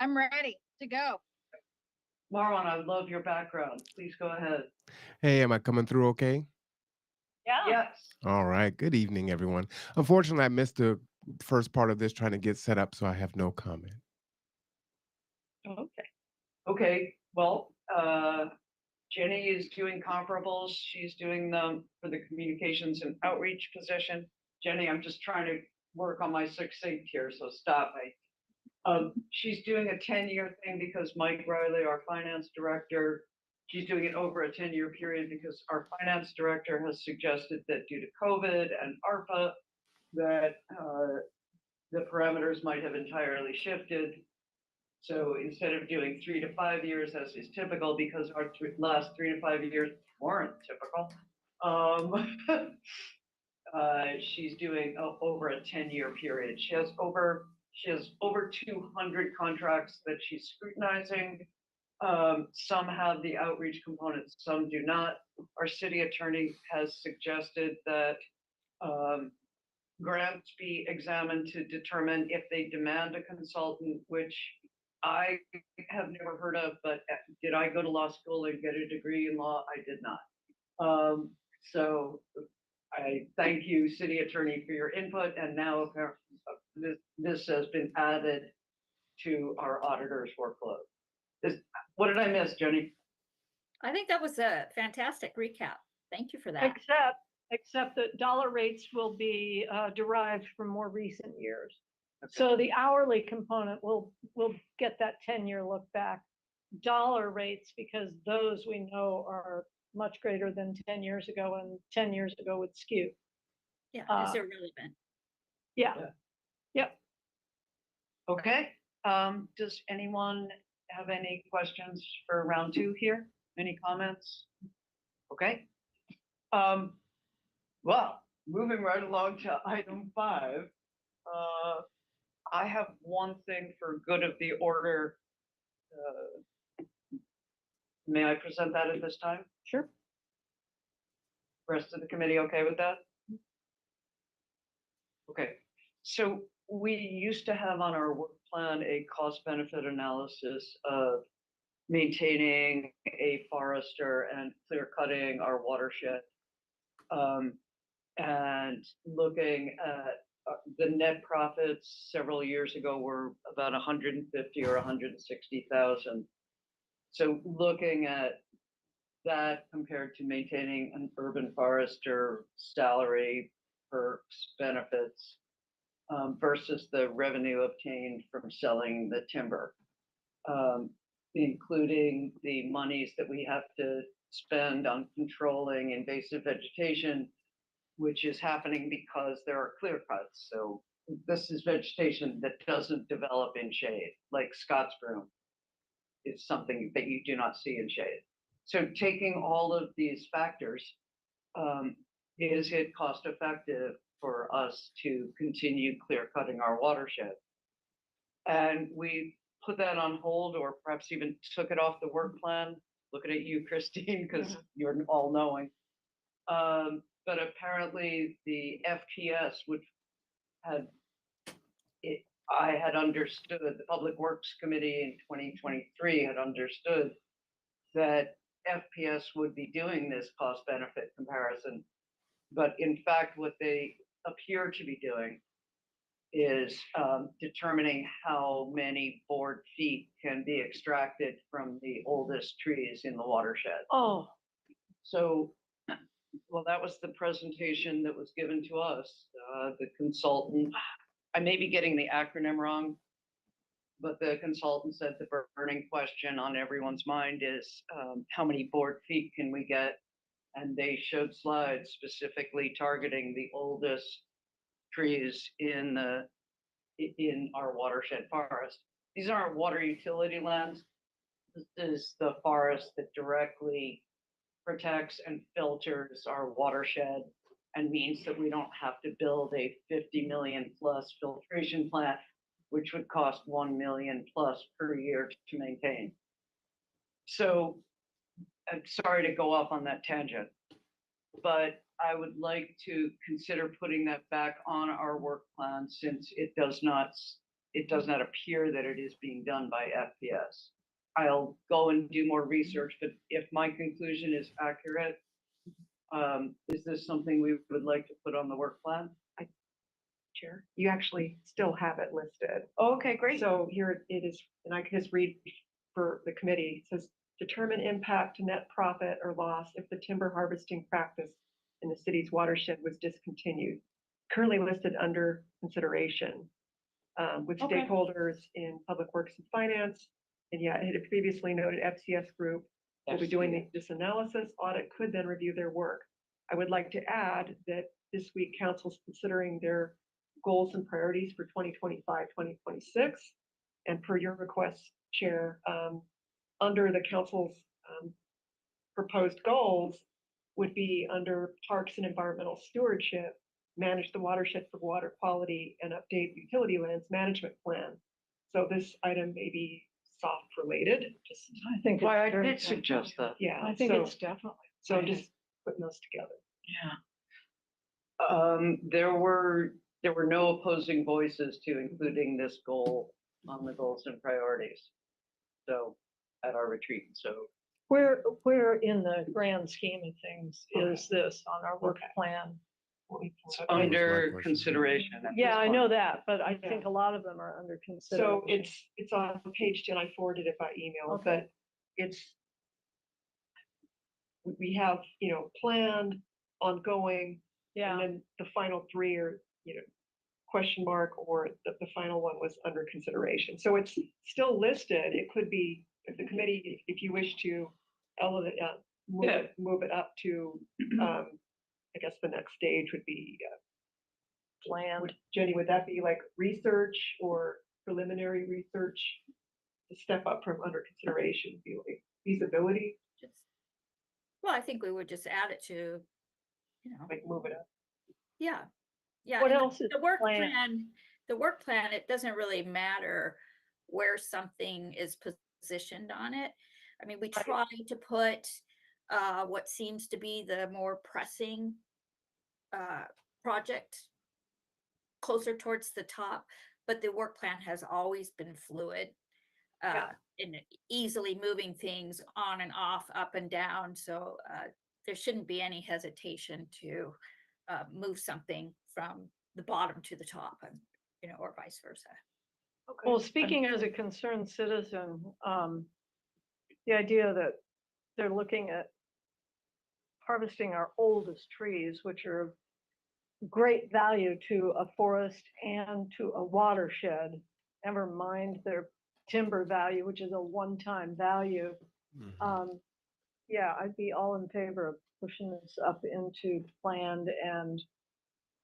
I'm ready to go. Marlon, I love your background. Please go ahead. Hey, am I coming through okay? Yeah. Yes. All right. Good evening, everyone. Unfortunately, I missed the first part of this trying to get set up, so I have no comment. Okay. Okay. Well, Jenny is doing comparables. She's doing them for the communications and outreach position. Jenny, I'm just trying to work on my succinct here, so stop me. She's doing a 10-year thing because Mike Riley, our finance director, she's doing it over a 10-year period because our finance director has suggested that due to COVID and ARPA, that the parameters might have entirely shifted. So instead of doing 3 to 5 years as is typical, because our last 3 to 5 years weren't typical, she's doing over a 10-year period. She has over 200 contracts that she's scrutinizing. Some have the outreach component, some do not. Our city attorney has suggested that grants be examined to determine if they demand a consultant, which I have never heard of, but did I go to law school and get a degree in law? I did not. So I thank you, city attorney, for your input. And now this has been added to our auditor's workload. What did I miss, Jenny? I think that was a fantastic recap. Thank you for that. Except that dollar rates will be derived from more recent years. Okay. So the hourly component will get that 10-year look back. Dollar rates, because those we know are much greater than 10 years ago, and 10 years ago would skew. Yeah, Uh, it's irrelevant. Yeah. Yeah. Yep. Okay. Does anyone have any questions for round two here? Any comments? Okay. Well, moving right along to item 5. I have one thing for good of the order. May I present that at this time? Sure. Rest of the committee okay with that? Okay. So we used to have on our work plan a cost benefit analysis of maintaining a forester and clear cutting our watershed. And looking at the net profits several years ago were about 150 or 160,000. So looking at that compared to maintaining an urban forester salary, perks, benefits, versus the revenue obtained from selling the timber, including the monies that we have to spend on controlling invasive vegetation, which is happening because there are clear cuts. So this is vegetation that doesn't develop in shade, like Scott's broom is something that you do not see in shade. So taking all of these factors, is it cost effective for us to continue clear cutting our watershed? And we put that on hold, or perhaps even took it off the work plan. Looking at you, Christine, because you're all knowing. But apparently the FPS would had it, I had understood, the Public Works Committee in 2023 had understood that FPS would be doing this cost benefit comparison. But in fact, what they appear to be doing is determining how many board feet can be extracted from the oldest trees in the watershed. Oh, So, well, that was the presentation that was given to us. The consultant, I may be getting the acronym wrong, but the consultant said the burning question on everyone's mind is how many board feet can we get? And they showed slides specifically targeting the oldest trees in our watershed forest. These aren't water utility lands. This is the forest that directly protects and filters our watershed and means that we don't have to build a 50 million plus filtration plant, which would cost 1 million plus per year to maintain. So I'm sorry to go off on that tangent, but I would like to consider putting that back on our work plan since it does not it does not appear that it is being done by FPS. I'll go and do more research, but if my conclusion is accurate, is this something we would like to put on the work plan? Chair, you actually still have it listed. Okay, great. So here it is, and I can just read for the committee. It says, determine impact to net profit or loss if the timber harvesting practice in the city's watershed was discontinued. Currently listed under consideration with Okay. stakeholders in public works and finance. And yeah, it had previously noted FCS group will be doing this analysis. Audit could then review their work. I would like to add that this week council's considering their goals and priorities for 2025, 2026. And per your request, Chair, under the council's proposed goals would be under parks and environmental stewardship, manage the watershed for water quality and update utility lands management plan. So this item may be soft related, just, I think. Why, I it's very did suggest that. yeah. I think so- it's definitely. So I'm just putting those together. Yeah. There were no opposing voices to including this goal on the goals and priorities. So at our retreat, so Where in the grand scheme of things is this on our work Okay. plan? it's That was my under question. consideration. at Yeah, this I know point. that, but I Yeah. think a lot of them are under So consideration. it's on page 10. I forwarded it by email, Okay. but it's, we have, planned, ongoing, Yeah, and then the final three are, question mark, or the final one was under consideration. So it's still listed. It could be, if the committee, if you wish to elevate, move it up to, I guess the next stage would be, planned. Jenny, would that be like research or preliminary research? To step up from under consideration, be like feasibility, Just- Well, I think we would just add it to, like move it up. yeah. Yeah. What and else is The work planned? plan, it doesn't really matter where something is positioned on it. I mean, we try to put what seems to be the more pressing project closer towards the top, but the work plan has always been fluid. Yeah. In easily moving things on and off, up and down. So there shouldn't be any hesitation to move something from the bottom to the top, and or vice versa. Okay. Well, speaking as a concerned citizen, the idea that they're looking at harvesting our oldest trees, which are of great value to a forest and to a watershed, never mind their timber value, which is a one-time value. Mhm. Yeah, I'd be all in favor of pushing this up into planned and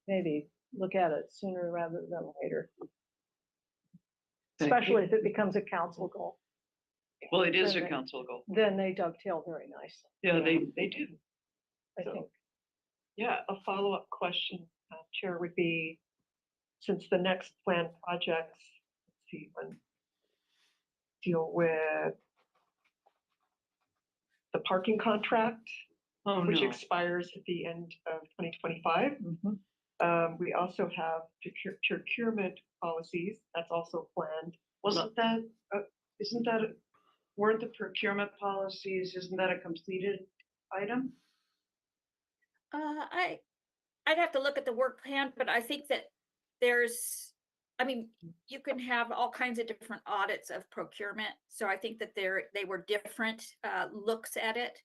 maybe look at it sooner rather than later. Thank you. Especially if it becomes a council goal, Well, it is a Okay. council goal. then they dovetail very nicely, Yeah, they do. I So- think. Yeah, a follow-up question, Chair, would be, since the next planned projects, let's see, when deal with the parking contract, Oh, which no. expires at the end of 2025. Mhm. We also have procurement policies, that's also planned. Wasn't that, isn't that, weren't the procurement policies, isn't that a completed item? I'd have to look at the work plan, but I think that I mean, you can have all kinds of different audits of procurement. So I think that they were different looks at it.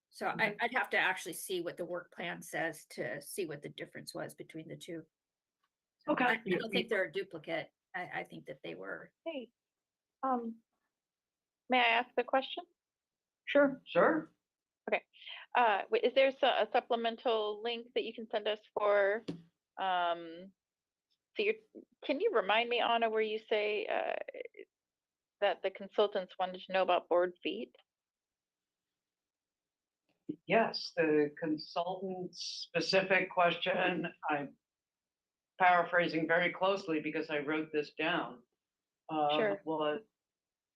So I'd have to actually see what the work plan says to see what the difference was between the two. So Okay. I don't think they're a duplicate. I think that they were. Hey, may I ask a question? Sure. Sure. Is there a supplemental link that you can send us for, can you remind me, Anna, where you say, that the consultants wanted to know about board feet? Yes, the consultant's specific question, I'm paraphrasing very closely because I wrote this down. Sure. Was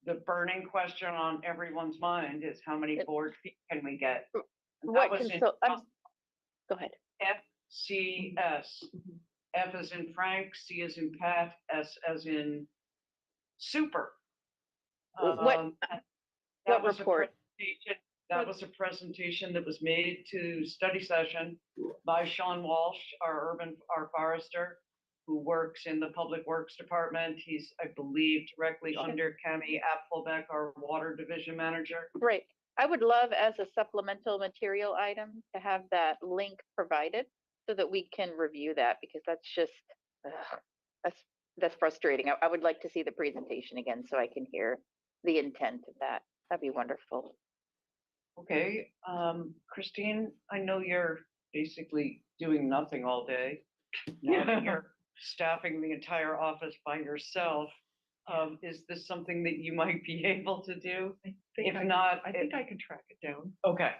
the burning question on everyone's mind is how many It- board feet can we get? And that What was in go ahead. FCS. F as in Frank, C as in Pat, S as in super. What, That what was a report? presentation- That was a presentation that was made to study session by Sean Walsh, our forester, who works in the Public Works Department. He's, I believe, directly under Cami Apfelbeck, our Water Division Manager. Right. I would love as a supplemental material item to have that link provided so that we can review that because that's just, ugh, that's frustrating. I would like to see the presentation again so I can hear the intent of that. That'd be wonderful. Okay, Christine, I know you're basically doing nothing all day. Now that you're staffing the entire office by yourself. Is this something that you might be able to do? If not, I think I can track it down. okay.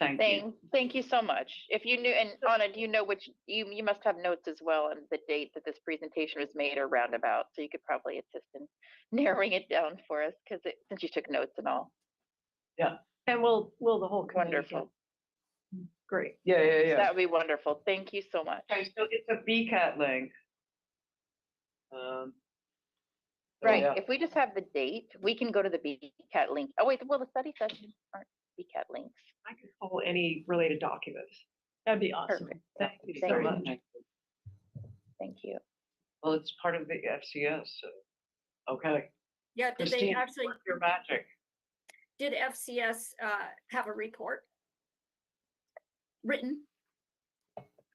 Thank you. Thank you so much. If you knew, and Anna, do you know which, you must have notes as well on the date that this presentation was made or roundabout, so you could probably assist in narrowing it down for us, because since you took notes and all. And will the whole committee get- Wonderful. Great. Yeah. That would be wonderful. Thank you so much. Okay, so it's a BCAT link. So, Right, yeah. if we just have the date, we can go to the BCAT link. Oh, wait, well, the study sessions aren't BCAT links. I can pull any related documents. That'd be awesome. Perfect. Thank you Thank so you. much. Thank you. Well, it's part of the FCS, so, okay. Yeah, did they Christine, actually, work your magic. did FCS have a report? Written?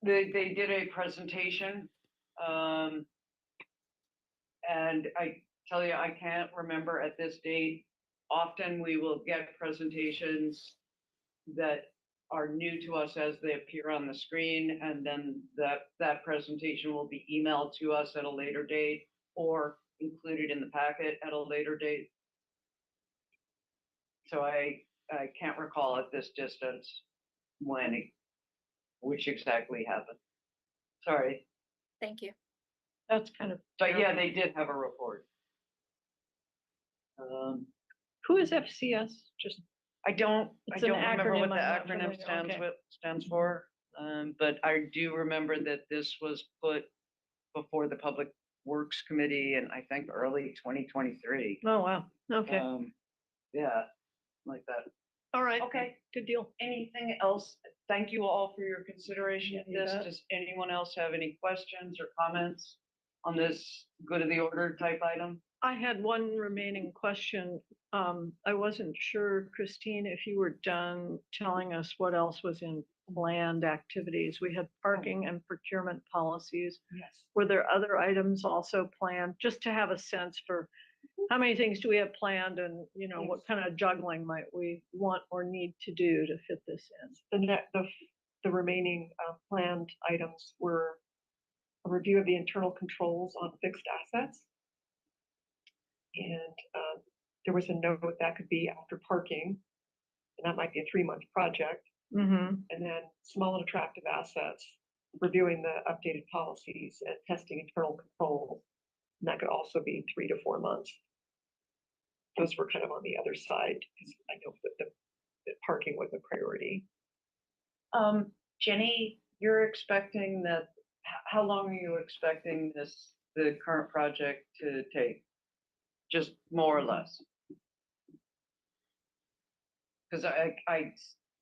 They did a presentation. And I tell you, I can't remember at this date. Often we will get presentations that are new to us as they appear on the screen, and then that presentation will be emailed to us at a later date or included in the packet at a later date. So I can't recall at this distance which exactly happened. Sorry, Thank you. That's kind of. but yeah, they did have a report. Who is FCS? Just, I don't It's an remember what acronym, the I'm not acronym familiar. stands for. But I do remember that this was put before the Public Works Committee in, I think, early 2023. oh, wow. Okay. Yeah, like that. All right. Okay, Good deal. anything else? Thank you all for your consideration of You this. bet. Does anyone else have any questions or comments on this good of the order type item? I had one remaining question. I wasn't sure, Christine, if you were done telling us what else was in planned activities. We had parking and procurement policies. Yes. Were there other items also planned, just to have a sense for how many things do we have planned and, what kind of juggling might we want or need to do to fit this in? The remaining planned items were a review of the internal controls on fixed assets. And there was a note that could be after parking, and that might be a 3-month project. Mm-hmm. And then small and attractive assets, reviewing the updated policies and testing internal controls. And that could also be 3 to 4 months. Those were kind of on the other side, because I know that parking was a priority. Jenny, you're expecting that, how long are you expecting the current project to take? Just more or less? Because I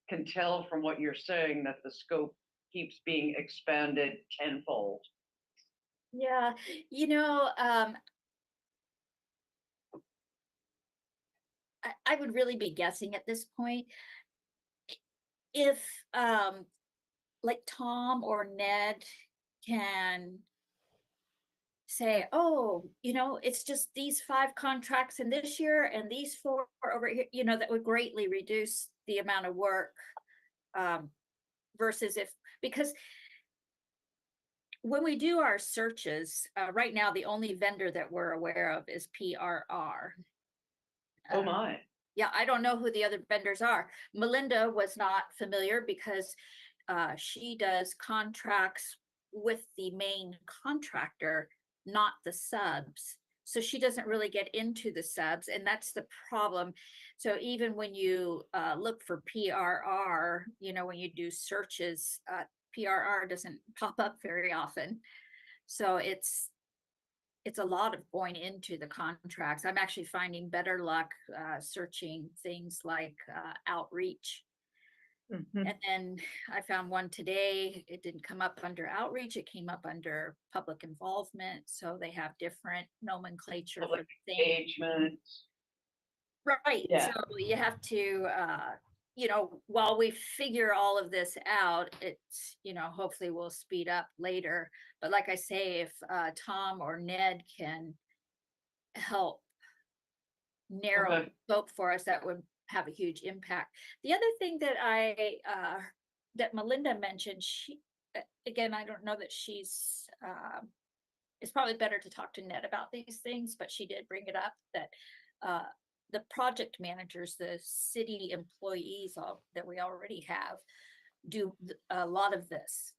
can tell from what you're saying that the scope keeps being expanded tenfold. Yeah, I would really be guessing at this point. If like Tom or Ned can say, oh, it's just these 5 contracts in this year and these 4 over here, that would greatly reduce the amount of work versus because when we do our searches, right now, the only vendor that we're aware of is PRR. Oh my. Yeah, I don't know who the other vendors are. Melinda was not familiar because she does contracts with the main contractor, not the subs. So she doesn't really get into the subs, and that's the problem. So even when you look for PRR, when you do searches, PRR doesn't pop up very often. So it's it's a lot of going into the contracts. I'm actually finding better luck searching things like outreach. Mhm. And then I found one today. It didn't come up under outreach. It came up under public involvement. So they have different nomenclature for Public things. engagement. Right, Yeah. so you have to, you know, while we figure all of this out, it's, you know, hopefully we'll speed up later. But like I say, if Tom or Ned can help narrow Okay. the scope for us, that would have a huge impact. The other thing that that Melinda mentioned, again, I don't know that it's probably better to talk to Ned about these things, but she did bring it up that the project managers, the city employees that we already have, do a lot of this,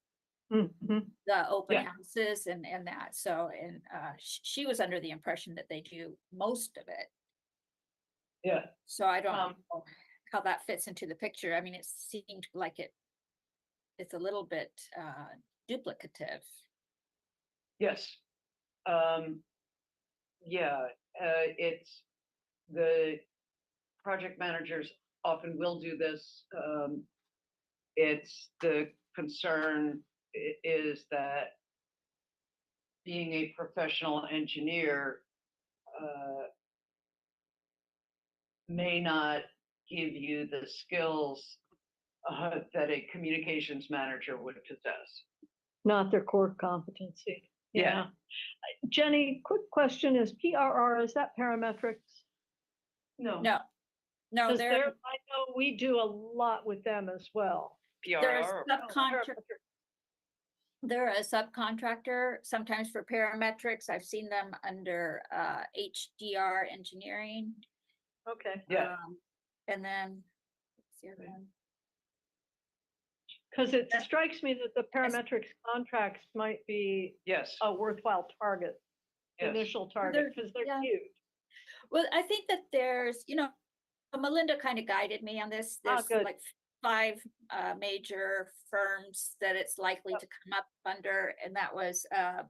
Mhm. the open Yeah. houses and that. So, and she was under the impression that they do most of it. Yeah. So I don't Um, know how that fits into the picture. I mean, it seemed like it's a little bit duplicative. Yes. Yeah, it's the project managers often will do this. It's the concern is that being a professional engineer may not give you the skills that a communications manager would possess. Not their core competency. Yeah. Jenny, quick question, is PRR, is that parametrics? No. No, no, Because they're I know we do a lot with them as well. they're a PRR. subcontract. Parametric. They're a subcontractor, sometimes for parametrics. I've seen them under HDR engineering. Okay, Yeah. And then what's the other one? because it strikes me that the parametrics contracts might be Yes. a worthwhile target, Yes. initial target, because they're yeah. huge. Well, I think that there's, you know, Melinda kind of guided me on this. There's good. like 5 major firms that it's likely to come up under, and that was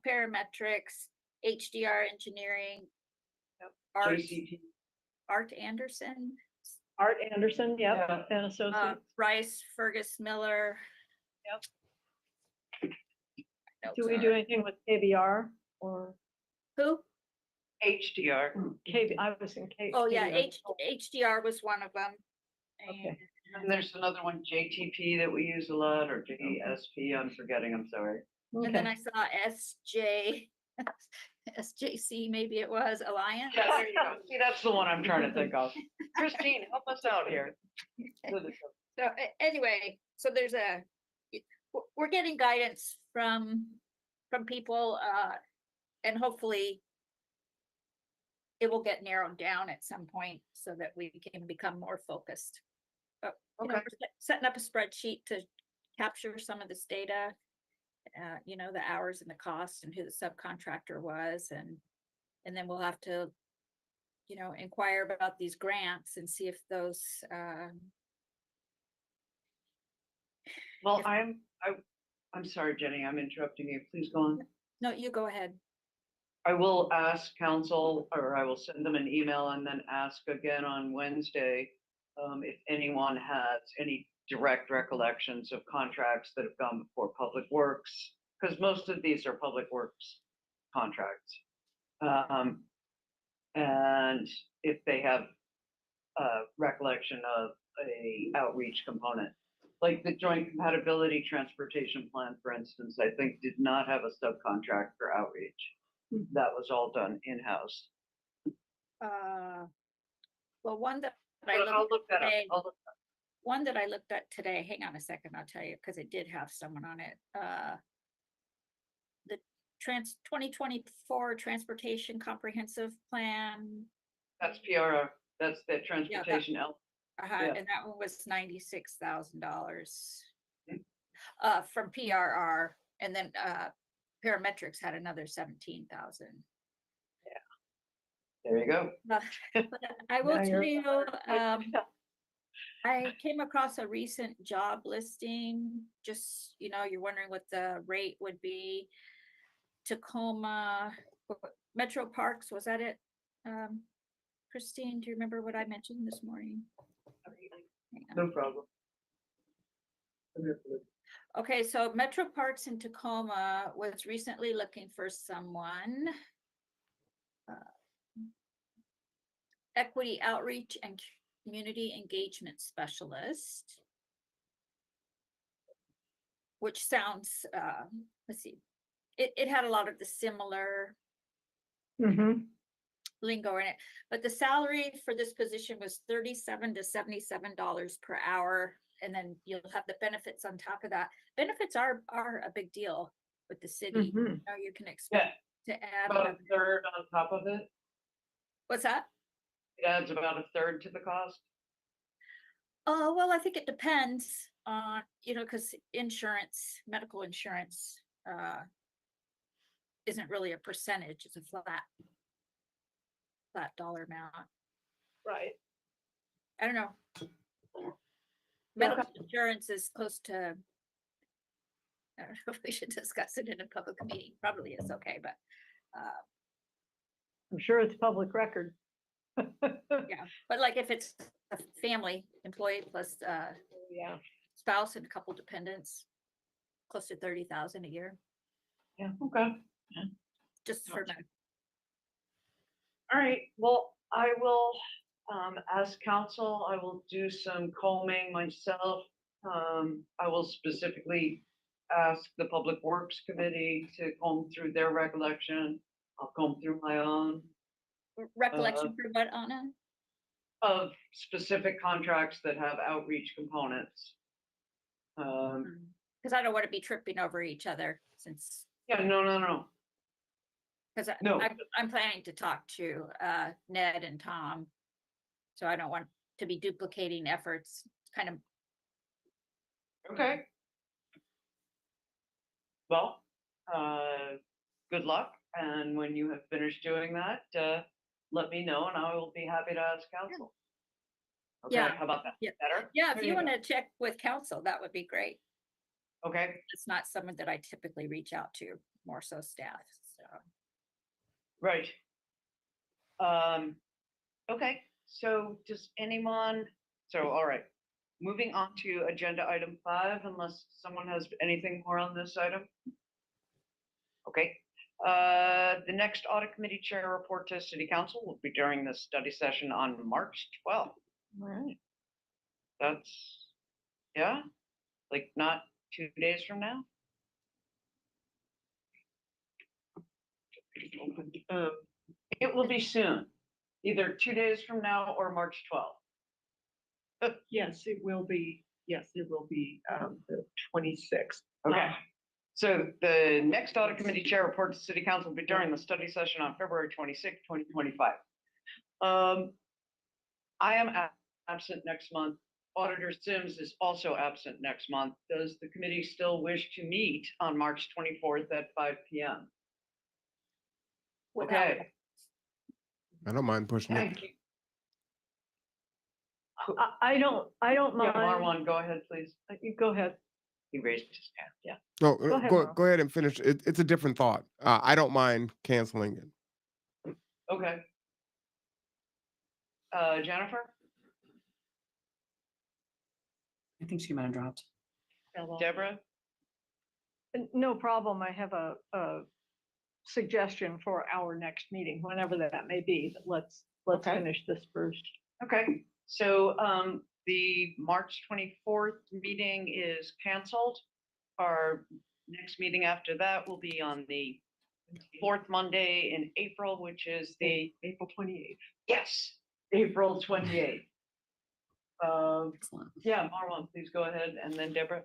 parametrics, HDR engineering, JCT. Art Anderson, Art Anderson, yep, Yeah. and Associates. Rice, Fergus Miller. Yep. Notes Do we are- do anything with KBR or Who? HDR. KB? I was in K. Oh, yeah, KBR. HDR was one of them. Okay. And there's another one, JTP, that we use a lot, or JSP, I'm forgetting, I'm sorry. And then Okay. I saw SJC, maybe it was Alliance. Yeah, there you go. See, that's the one I'm trying to think of. Christine, help us out here. So anyway, so there's we're getting guidance from people, and hopefully it will get narrowed down at some point so that we can become more focused. But, you know, Okay. we're setting up a spreadsheet to capture some of this data, you know, the hours and the cost and who the subcontractor was, and then we'll have to, you know, inquire about these grants and see if those, Well, If- I'm sorry, Jenny, I'm interrupting you. Please go on. no, you go ahead. I will ask council, or I will send them an email and then ask again on Wednesday if anyone has any direct recollections of contracts that have gone before Public Works, because most of these are Public Works contracts. And if they have recollection of a outreach component. Like the joint compatibility transportation plan, for instance, I think did not have a subcontract for outreach. That was all done in-house. Well, one that But I I'll looked look that up. today, I'll look that up. one that I looked at today, hang on a second, I'll tell you, because it did have someone on it. The 2024 Transportation Comprehensive Plan, That's PRR, that's the transportation element. Yeah. and that one was $96,000 Mm. from PRR, and then Parametrics had another 17,000. There you go. But I will Now tell you're- you, I came across a recent job listing, just, you know, you're wondering what the rate would be. Tacoma Metro Parks, was that it? Christine, do you remember what I mentioned this morning? Hang on. No problem. Okay, so Metro Parks in Tacoma was recently looking for someone. Equity outreach and community engagement specialist. Which sounds, let's see, it had a lot of the similar Mm-hmm. lingo in it, but the salary for this position was $37 to $77 per hour. And then you'll have the benefits on top of that. Benefits are a big deal with the city. Mhm. You know, you can expect to add. About a third on top of it. What's that? It adds about a third to the cost. Oh, well, I think it depends on, you know, because insurance, medical insurance, isn't really a percentage, it's a flat dollar amount. Right. I don't know. Medical insurance is close to, I don't know if we should discuss it in a public meeting, probably is okay, but, I'm sure it's public record. yeah, but like if it's a family employee plus, Yeah. spouse and a couple dependents, close to 30,000 a year, Yeah, okay. just for Gotcha. medical. All right, well, I will, as counsel, I will do some combing myself. I will specifically ask the Public Works Committee to comb through their recollection. I'll comb through my own Recollection for what, Anna? of specific contracts that have outreach components. Because I don't want to be tripping over each other since, Yeah, no. because No. I'm planning to talk to Ned and Tom. So I don't want to be duplicating efforts, kind of. Okay. Well, good luck, and when you have finished doing that, let me know and I will be happy to ask counsel. Okay, Yeah, how about that? yeah. Better? Yeah, if There you go. want to check with council, that would be great. Okay, It's not someone that I typically reach out to, more so staff, so. right. Okay, so does anyone, all right, moving on to agenda item 5, unless someone has anything more on this item? Okay, the next audit committee chair report to city council will be during the study session on March 12th. All right. That's, yeah, like not 2 days from now? It will be soon, either 2 days from now or March 12th. Yes, it will be, the 26th. Okay. So the next audit committee chair report to city council will be during the study session on February 26th, 2025. I am absent next month. Auditor Sims is also absent next month. Does the committee still wish to meet on March 24th at 5 p.m.? without- Okay, I don't mind pushing it. thank you. I don't Yeah, mind. Marwan, go ahead, please. You go ahead. He raised his hand, yeah. No, Go ahead, go, Merle. go ahead and finish. It's a different thought. I don't mind canceling it. Okay. Jennifer, I think she might have dropped. Deborah, No problem. I have a suggestion for our next meeting, whenever that may be, but let's Okay. finish this first. okay. So the March 24th meeting is canceled. Our next meeting after that will be on the 4th Monday in April, which is the, April 28th. yes, April 28th. Excellent. Yeah, Marwan, please go ahead, and then Deborah.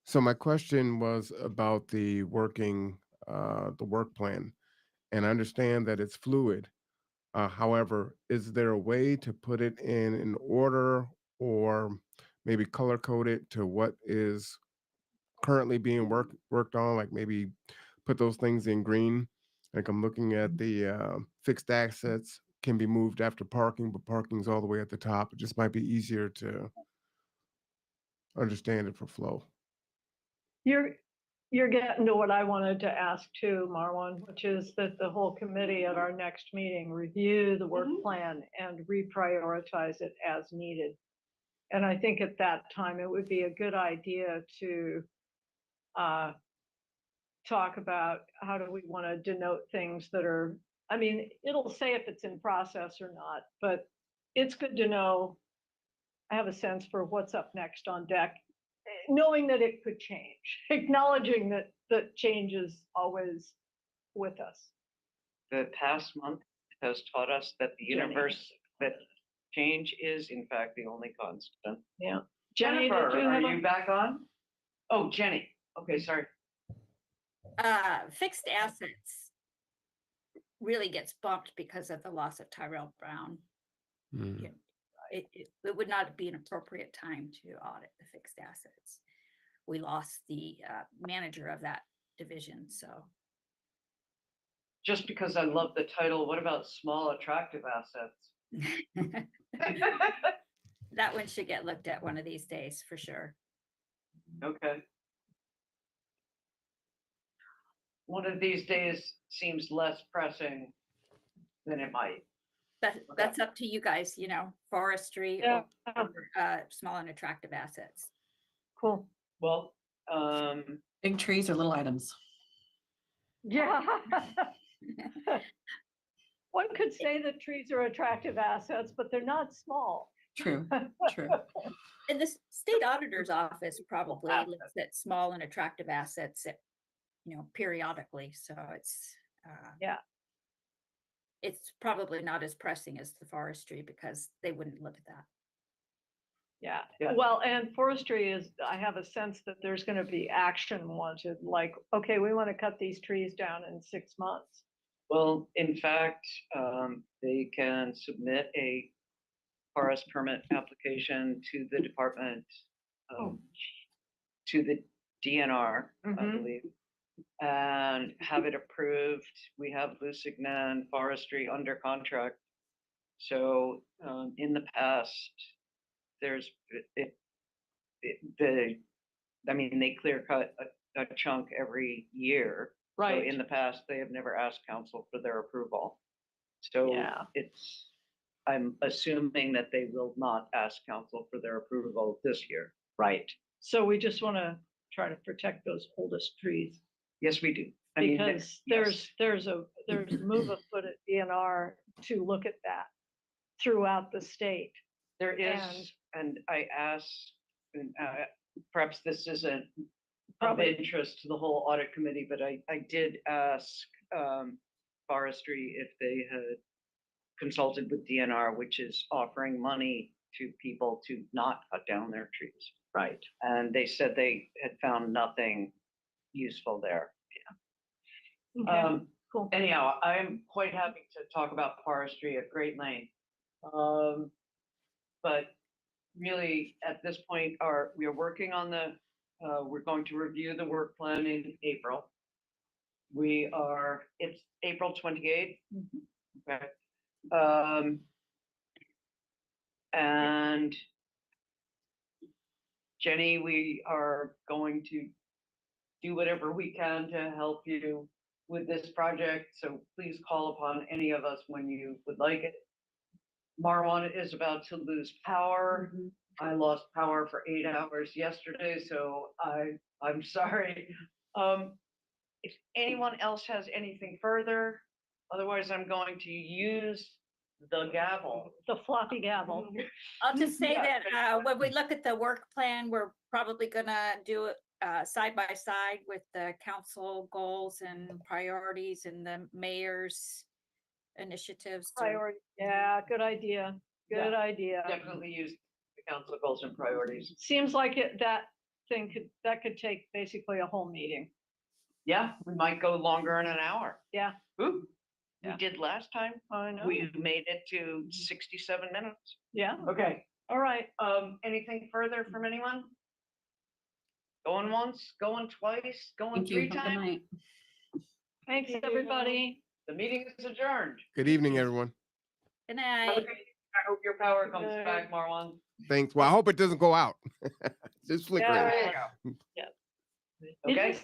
So my question was about the work plan, and I understand that it's fluid. However, is there a way to put it in an order or maybe color code it to what is currently being worked on? Like maybe put those things in green. Like I'm looking at the fixed assets can be moved after parking, but parking's all the way at the top. It just might be easier to understand it for flow. You're you're getting to what I wanted to ask too, Marwan, which is that the whole committee at our next meeting review the work plan and reprioritize it as needed. And I think at that time, it would be a good idea to talk about how do we want to denote things that are, I mean, it'll say if it's in process or not, but it's good to know. I have a sense for what's up next on deck, knowing that it could change, acknowledging that change is always with us. The past month has taught us that the Jenny. universe, that change is in fact the only constant. Yeah. Jenny, did Jennifer, you have are a? you back on? Oh, Jenny. Okay, sorry. Fixed assets really gets bumped because of the loss of Tyrell Brown. Mm. Yeah, it would not be an appropriate time to audit the fixed assets. We lost the manager of that division, so. Just because I love the title, what about small attractive assets? That one should get looked at one of these days for sure. Okay. One of these days seems less pressing than it might. That's up to you guys, forestry Yeah. or small and attractive assets. Cool. Well, Big trees or little items? Yeah. One could say that trees are attractive assets, but they're not small. True, true. And the state auditor's office probably looks at small and attractive assets at, periodically. So it's Yeah. It's probably not as pressing as the forestry because they wouldn't look at that. Yeah. Yeah. Well, and forestry is, I have a sense that there's going to be action wanted, like, okay, we want to cut these trees down in 6 months. well, in fact, they can submit a forest permit application to the department, to the DNR, I Mhm. believe, and have it approved. We have Lusignan Forestry under contract. So in the past, there's they clear cut a chunk every year. So Right. in the past, they have never asked council for their approval. So Yeah. I'm assuming that they will not ask council for their approval this year. Right. So we just want to try to protect those oldest trees. Yes, we do. I mean, Because yes. there's a move afoot at DNR to look at that throughout the state. There is, and I asked, and perhaps this isn't of Probably. interest to the whole audit committee, but I did ask forestry if they had consulted with DNR, which is offering money to people to not cut down their trees. Right. And they said they had found nothing useful there. Okay. Cool. Anyhow, I'm quite happy to talk about forestry at great length. But really, at this point, we are working on we're going to review the work plan in April. It's April 28th. Okay. And Jenny, we are going to do whatever we can to help you with this project. So please call upon any of us when you would like it. Marwan is about to lose power. I lost power for 8 hours yesterday, so I'm sorry. If anyone else has anything further, otherwise I'm going to use the gavel. The floppy gavel. I'll just say Yeah. that when we look at the work plan, we're probably gonna do it side by side with the council goals and priorities and the mayor's initiatives. Priority. Yeah, good idea. Good idea. Definitely use the council goals and priorities. Seems like that could take basically a whole meeting. Yeah, we might go longer in an hour. Yeah. Ooh, Yeah. we did last time. I know. We made it to 67 minutes. Yeah. Okay. All right. Anything further from anyone? Going once, going twice, going Thank you. 3 Have a good times? night. Thanks, everybody. The meeting is adjourned. Good evening, everyone. Good night. Okay, I hope your power comes Good. back, Marwan. Thanks. Well, I hope it doesn't go out. Just flickering. There you go. Yeah. Okay.